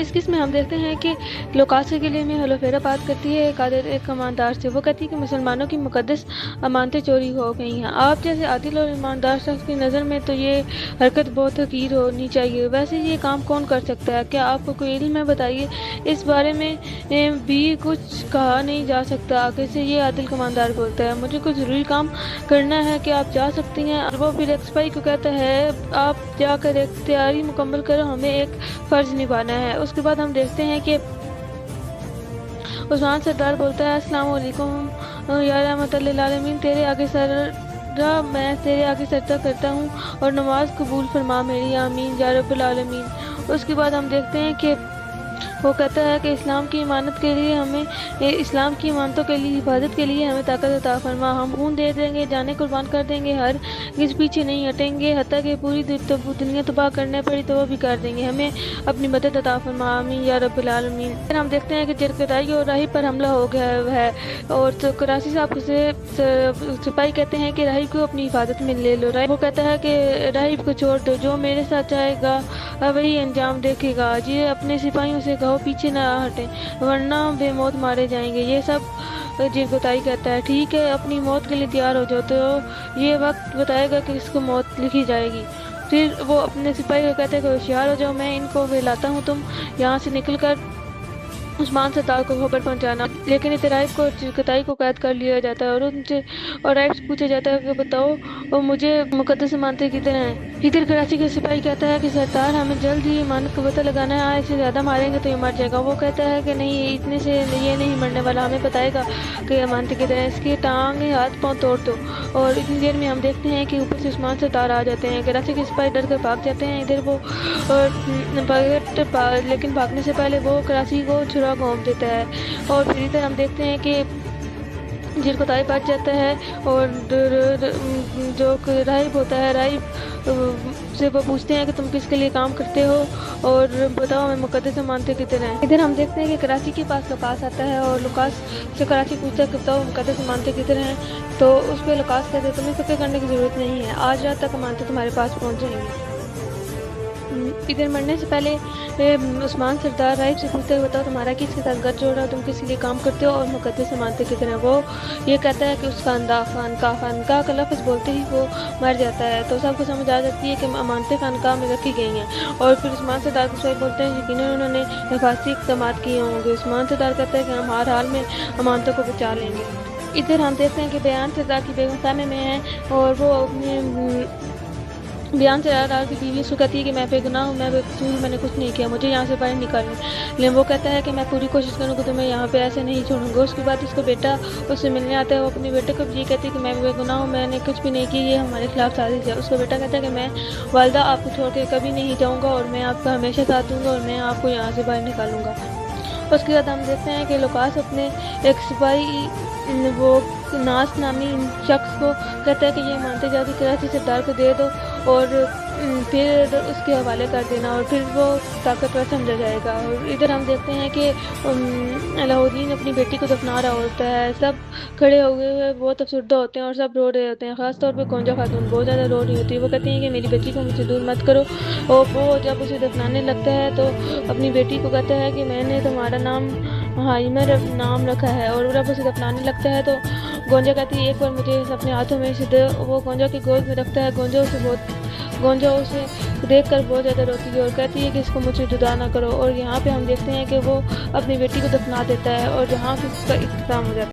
اس قسم میں ہم دیکھتے ہیں کہ لوکاس کے قلعے میں ہلوفیرا بات کرتی ہے ایک کماندار سے. وہ کہتی ہے کہ مسلمانوں کی مقدس امانتیں چوری ہو گئی ہیں. آپ جیسے عادل اور ایماندار شخص کی نظر میں تو یہ حرکت بہت حقیر ہونی چاہیے. ویسے یہ کام کون کر سکتا ہے؟ کیا آپ کو کوئی علم ہے؟ بتائیے. اس بارے میں بھی کچھ کہا نہیں جا سکتا. آگے سے یہ عادل کماندار بولتا ہے مجھے کچھ ضروری کام کرنا ہے کہ آپ جا سکتی ہیں. اور وہ پھر ایک سپاہی کو کہتا ہے آپ جا کر ایک تیاری مکمل کرو، ہمیں ایک فرض نبھانا ہے. اس کے بعد ہم دیکھتے ہیں کہ عثمان سردار بولتا ہے السلام علیکم یا رحمت للعالمین، تیرے آگے میں تیرے آگے سجدہ کرتا ہوں اور نماز قبول فرما میری، آمین یا رب العالمین. اس کے بعد ہم دیکھتے ہیں کہ وہ کہتا ہے کہ اسلام کی امانت کے لیے ہمیں اسلام کی امانتوں کے لیے حفاظت کے لیے ہمیں طاقت عطا فرما. ہم خون دے دیں گے، جانیں قربان کر دیں گے، ہر کس پیچھے نہیں ہٹیں گے، حتیٰ کہ پوری دنیا تباہ کرنے پڑی تو وہ بھی کر دیں گے. ہمیں اپنی مدد عطا فرما، آمین یا رب العالمین. پھر ہم دیکھتے ہیں کہ چرکتائی اور راہی پر حملہ ہو گیا ہے اور کراچی صاحب سے سپاہی کہتے ہیں کہ راہی کو اپنی حفاظت میں لے لو. وہ کہتا ہے کہ راہی کو چھوڑ دو، جو میرے ساتھ جائے گا وہی انجام دیکھے گا. یہ اپنے سپاہیوں سے کہو پیچھے نہ ہٹیں ورنہ بے موت مارے جائیں گے. یہ سب چرکتائی کہتا ہے ٹھیک ہے، اپنی موت کے لیے تیار ہو جاؤ، تو یہ وقت بتائے گا کہ اس کو موت لکھی جائے گی. پھر وہ اپنے سپاہی کو کہتے ہیں کہ ہوشیار ہو جاؤ، میں ان کو بہلاتا ہوں، تم یہاں سے نکل کر عثمان سردار کو خبر پہنچانا. لیکن اترائب کو چرکتائی کو قید کر لیا جاتا ہے اور ان سے اور رائب سے پوچھا جاتا ہے کہ بتاؤ مجھے مقدس امانتیں کدھر ہیں. ادھر کراچی کا سپاہی کہتا ہے کہ سردار ہمیں جلد ہی امانت کو پتہ لگانا ہے، اس سے زیادہ ماریں گے تو یہ مر جائے گا. وہ کہتا ہے کہ نہیں، اتنے سے یہ نہیں مرنے والا، ہمیں بتائے گا کہ امانتیں کدھر ہیں، اس کی ٹانگیں ہاتھ پاؤں توڑ دو. اور اتنی دیر میں ہم دیکھتے ہیں کہ اوپر سے عثمان سردار آ جاتے ہیں. کراچی کے سپاہی ڈر کر بھاگ جاتے ہیں. ادھر وہ لیکن بھاگنے سے پہلے وہ کراچی کو چھرا گھونپ دیتا ہے. اور پھر ادھر ہم دیکھتے ہیں کہ چرکتائی بچ جاتا ہے اور جو راہب ہوتا ہے، راہب سے وہ پوچھتے ہیں کہ تم کس کے لیے کام کرتے ہو اور بتاؤ ہمیں مقدس امانتیں کدھر ہیں. ادھر ہم دیکھتے ہیں کہ کراچی کے پاس لوکاس آتا ہے اور لوکاس سے کراچی پوچھتا ہے کہ بتاؤ مقدس امانتیں کدھر ہیں. تو اس پہ لوکاس کہتے ہیں تمہیں فکر کرنے کی ضرورت نہیں ہے، آج رات تک امانتیں تمہارے پاس پہنچ جائیں گی. ادھر مرنے سے پہلے عثمان سردار راہب سے پوچھتے ہوئے بتاؤ تمہارا کس کے ساتھ گھر جوڑا، تم کس لیے کام کرتے ہو اور مقدس امانتیں کدھر ہیں. وہ یہ کہتا ہے کہ اس خانقاہ کا لفظ بولتے ہی وہ مر جاتا ہے. تو سب کو سمجھ آ جاتی ہے کہ امانتیں خانقاہ میں رکھی گئی ہیں. اور پھر عثمان سردار کو صحیح بولتے ہیں یقیناً انہوں نے حفاظتی اقدامات کیے ہوں گے. عثمان سردار کہتا ہے کہ ہم ہر حال میں امانتوں کو بچا لیں گے. ادھر ہم دیکھتے ہیں کہ بیان سردار کی بیگم خیمے میں ہے اور وہ اپنے بیان سردار کی بیوی سے کہتی ہے کہ میں بے گناہ ہوں، میں بے قصور ہوں، میں نے کچھ نہیں کیا، مجھے یہاں سے باہر نکالیں. لیکن وہ کہتا ہے کہ میں پوری کوشش کروں گا تمہیں یہاں پہ ایسے نہیں چھوڑوں گا. اس کے بعد اس کا بیٹا اس سے ملنے آتا ہے. وہ اپنے بیٹے کو یہ کہتی ہے کہ میں بے گناہ ہوں، میں نے کچھ بھی نہیں کیا، یہ ہمارے خلاف سازش ہے. اس کا بیٹا کہتا ہے کہ میں والدہ آپ کو چھوڑ کے کبھی نہیں جاؤں گا اور میں آپ کا ہمیشہ ساتھ دوں گا اور میں آپ کو یہاں سے باہر نکالوں گا. اس کے بعد ہم دیکھتے ہیں کہ لوکاس اپنے ایک سپاہی وہ ناس نامی شخص کو کہتا ہے کہ یہ امانتیں جلدی کراچی سردار کو دے دو اور پھر اس کے حوالے کر دینا اور پھر وہ طاقتور سمجھا جائے گا. اور ادھر ہم دیکھتے ہیں کہ علاؤدین اپنی بیٹی کو دفنا رہا ہوتا ہے. سب کھڑے ہوئے بہت افسردہ ہوتے ہیں اور سب رو رہے ہوتے ہیں. خاص طور پہ گونجا خاتون بہت زیادہ رو رہی ہوتی ہے. وہ کہتی ہیں کہ میری بیٹی کو مجھ سے دور مت کرو. اور وہ جب اسے دفنانے لگتا ہے تو اپنی بیٹی کو کہتا ہے کہ میں نے تمہارا نام ہائمہ نام رکھا ہے. اور جب اسے دفنانے لگتا ہے تو گونجا کہتی ہے ایک بار مجھے اپنے ہاتھوں میں سے دے. وہ گونجا کی گود میں رکھتا ہے. گونجا اسے دیکھ کر بہت زیادہ روتی ہے اور کہتی ہے کہ اس کو مجھ سے جدا نہ کرو. اور یہاں پہ ہم دیکھتے ہیں کہ وہ اپنی بیٹی کو دفنا دیتا ہے اور جہاں پہ اس کا اختتام ہو جاتا ہے.